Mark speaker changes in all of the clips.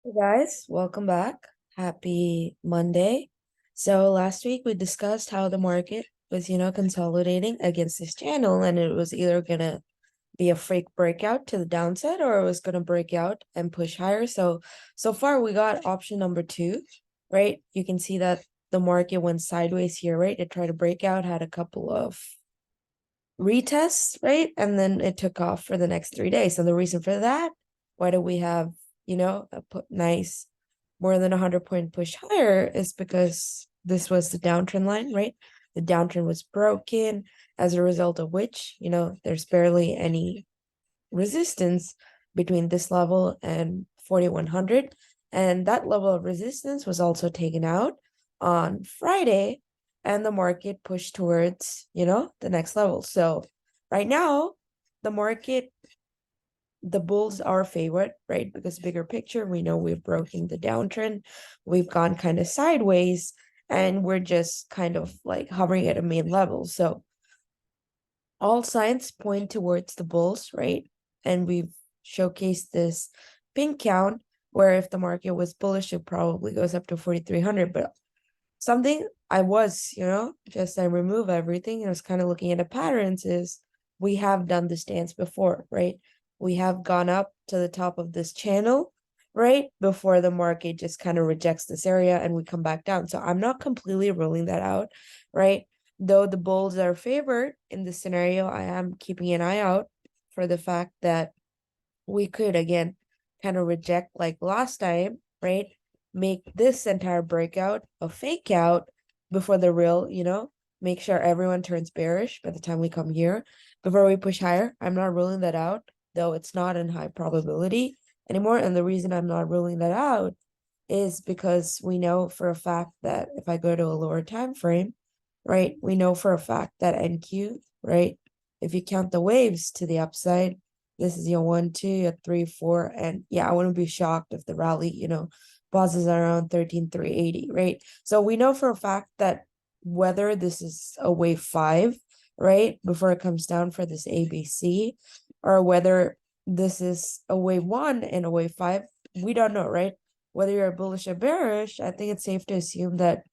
Speaker 1: Hey guys, welcome back. Happy Monday. So last week we discussed how the market was, consolidating against this channel, and it was either gonna be a fake breakout to the downside or it was gonna break out and push higher. So far we got option number two, right? You can see that the market went sideways here, right? It tried to break out, had a couple of retests, right? And then it took off for the next 3 days. And the reason for that, why do we have, a nice more than 100-point push higher is because this was the downtrend line, right? The downtrend was broken, as a result of which, there's barely any resistance between this level and 4100. And that level of resistance was also taken out on Friday, and the market pushed towards, the next level. So right now, the market, the bulls are favored, right? Because bigger picture, we know we've broken the downtrend. We've gone kind of sideways, and we're just kind of like hovering at a main level. So all signs point towards the bulls, right? And we've showcased this pink count where if the market was bullish, it probably goes up to 4,300. But something I was, just I remove everything and I was kind of looking at the patterns is we have done this dance before, right? We have gone up to the top of this channel, right? Before the market just kind of rejects this area and we come back down. So I'm not completely ruling that out, right? Though the bulls are favored in this scenario, I am keeping an eye out for the fact that we could again kind of reject like last time, right? Make this entire breakout a fake out before the real, make sure everyone turns bearish by the time we come here before we push higher. I'm not ruling that out, though it's not in high probability anymore. And the reason I'm not ruling that out is because we know for a fact that if I go to a lower time frame, right, we know for a fact that NQ, right, if you count the waves to the upside, this is your 1, 2, your 3, 4, and yeah, I wouldn't be shocked if the rally, pauses around 13,380, right? So we know for a fact that whether this is a wave 5, right, before it comes down for this ABC, or whether this is a wave 1 and a wave 5, we don't know, right? Whether you're bullish or bearish, I think it's safe to assume that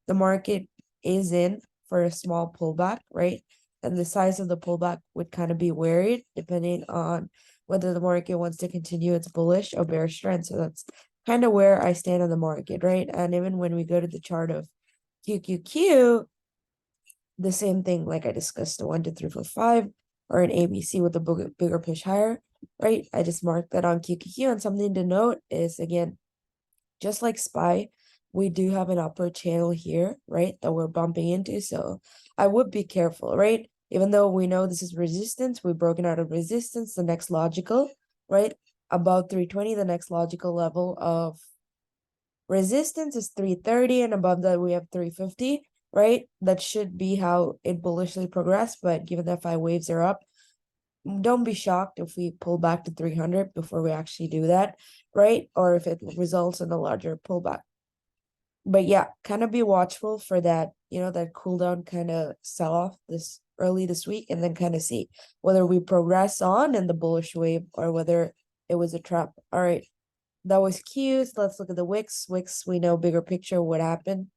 Speaker 1: the market is in for a small pullback, right? And the size of the pullback would kind of be varied depending on whether the market wants to continue its bullish or bearish trend. So that's kind of where I stand on the market, right? And even when we go to the chart of QQQ, the same thing, like I discussed, the 1, 2, 3, 4, 5, or an ABC with a bigger push higher, right? I just marked that on QQQ. And something to note is, again, just like SPY, we do have an upper channel here, right, that we're bumping into. So I would be careful, right? Even though we know this is resistance, we've broken out of resistance, the next logical, right? About 320, the next logical level of resistance is 330, and above that we have 350, right? That should be how it bullishly progressed. But given that 5 waves are up, don't be shocked if we pull back to 300 before we actually do that, right? Or if it results in a larger pullback. But yeah, kind of be watchful for that, that cool down kind of sell off this early this week, and then kind of see whether we progress on in the bullish wave or whether it was a trap. All right, that was Qs. Let's look at the wicks. Wicks, we know bigger picture what happened.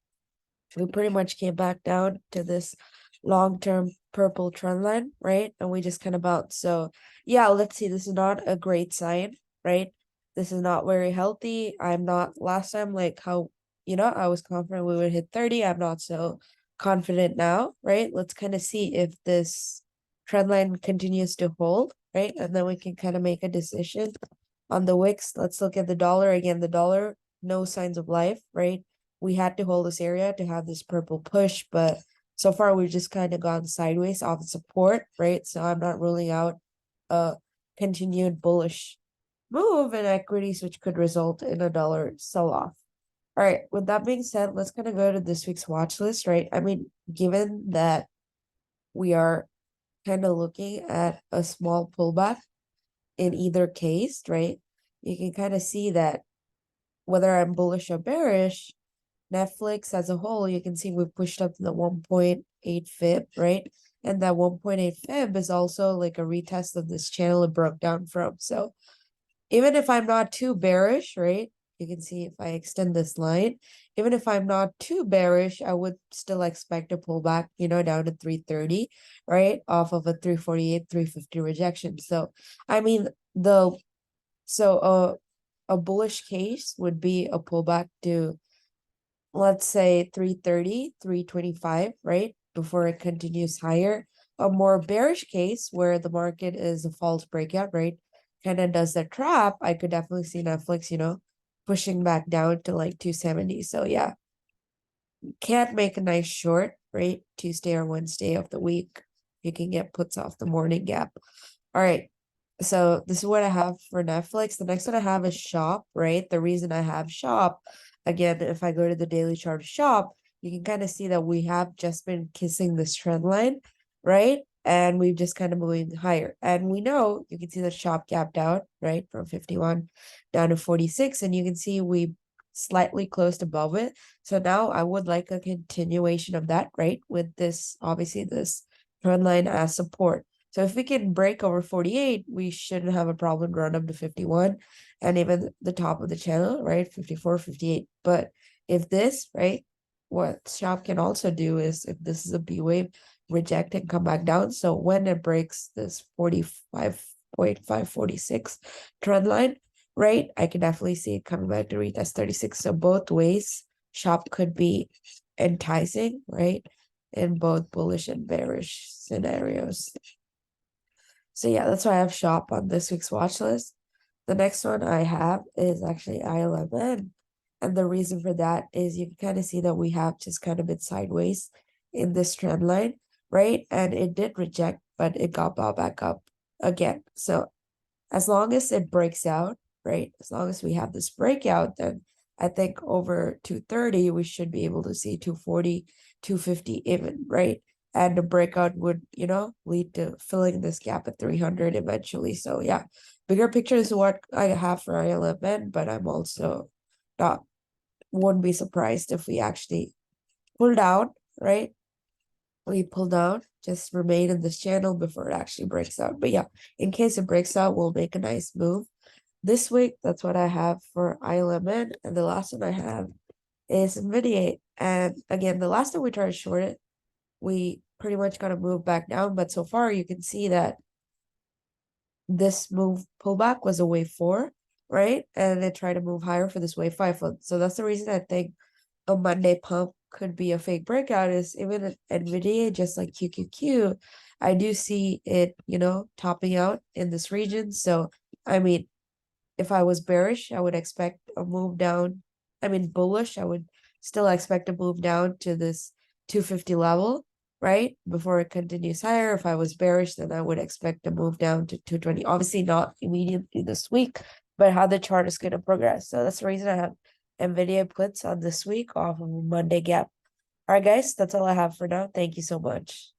Speaker 1: We pretty much came back down to this long-term purple trend line, right? And we just kind of bounced. So yeah, let's see. This is not a great sign, right? This is not very healthy. I'm not last time like how, I was confident we would hit 30. I'm not so confident now, right? Let's kind of see if this trend line continues to hold, right? And then we can kind of make a decision on the wicks. Let's look at the dollar again. The dollar, no signs of life, right? We had to hold this area to have this purple push, but so far we've just kind of gone sideways off the support, right? So I'm not ruling out a continued bullish move in equities, which could result in a dollar sell-off. All right, with that being said, let's kind of go to this week's watch list, right? I mean, given that we are kind of looking at a small pullback in either case, right? You can kind of see that whether I'm bullish or bearish, Netflix as a whole, you can see we've pushed up to the 1.8 fib, right? And that 1.8 fib is also like a retest of this channel it broke down from. So even if I'm not too bearish, right? you can see if I extend this line, even if I'm not too bearish, I would still expect a pullback, down to 330, right? Off of a 348, 350 rejection. So, I mean, a bullish case would be a pullback to, let's say 330, 325, right? Before it continues higher. A more bearish case where the market is a false breakout, right? Kind of does the trap. I could definitely see Netflix, pushing back down to like 270. So yeah, can't make a nice short, right? Tuesday or Wednesday of the week. You can get puts off the morning gap. All right. So this is what I have for Netflix. The next one I have is shop, right? The reason I have shop, again, if I go to the daily chart of shop, you can kind of see that we have just been kissing this trend line, right? And we've just kind of moving higher. And we know you can see the shop gapped out, right? From 51 down to 46. And you can see we slightly closed above it. So now I would like a continuation of that, right? With this, obviously, this trend line as support. So if we can break over 48, we shouldn't have a problem run up to 51 and even the top of the channel, right? 54, 58. But if this, right, what shop can also do is if this is a B wave, reject and come back down. So when it breaks this 45.546 trend line, right, I can definitely see it coming back to retest 36. So both ways, shop could be enticing, right, in both bullish and bearish scenarios. So yeah, that's why I have shop on this week's watch list. The next one I have is actually ILMN. And the reason for that is you can kind of see that we have just kind of been sideways in this trend line, right? And it did reject, but it got bought back up again. So as long as it breaks out, right? As long as we have this breakout, then I think over 230, we should be able to see 240, 250 even, right? And the breakout would, lead to filling this gap at 300 eventually. So yeah, bigger picture is what I have for ILMN, but I'm also wouldn't be surprised if we actually pulled out, right? We pulled out, just remain in this channel before it actually breaks out. But yeah, in case it breaks out, we'll make a nice move. This week, that's what I have for ILMN. And the last one I have is NVIDIA. And again, the last time we tried to short it, we pretty much got to move back down. But so far, you can see that this move pullback was a wave 4, right? And it tried to move higher for this wave 5. So that's the reason I think a Monday pump could be a fake breakout is even at NVIDIA, just like QQQ, I do see it, topping out in this region. So, I mean, if I was bearish, I would expect a move down. I mean, bullish, I would still expect a move down to this 250 level, right? Before it continues higher. If I was bearish, then I would expect a move down to 220. Obviously, not immediately this week, but how the chart is going to progress. So that's the reason I have NVIDIA puts on this week off of a Monday gap. All right, guys, that's all I have for now. Thank you so much.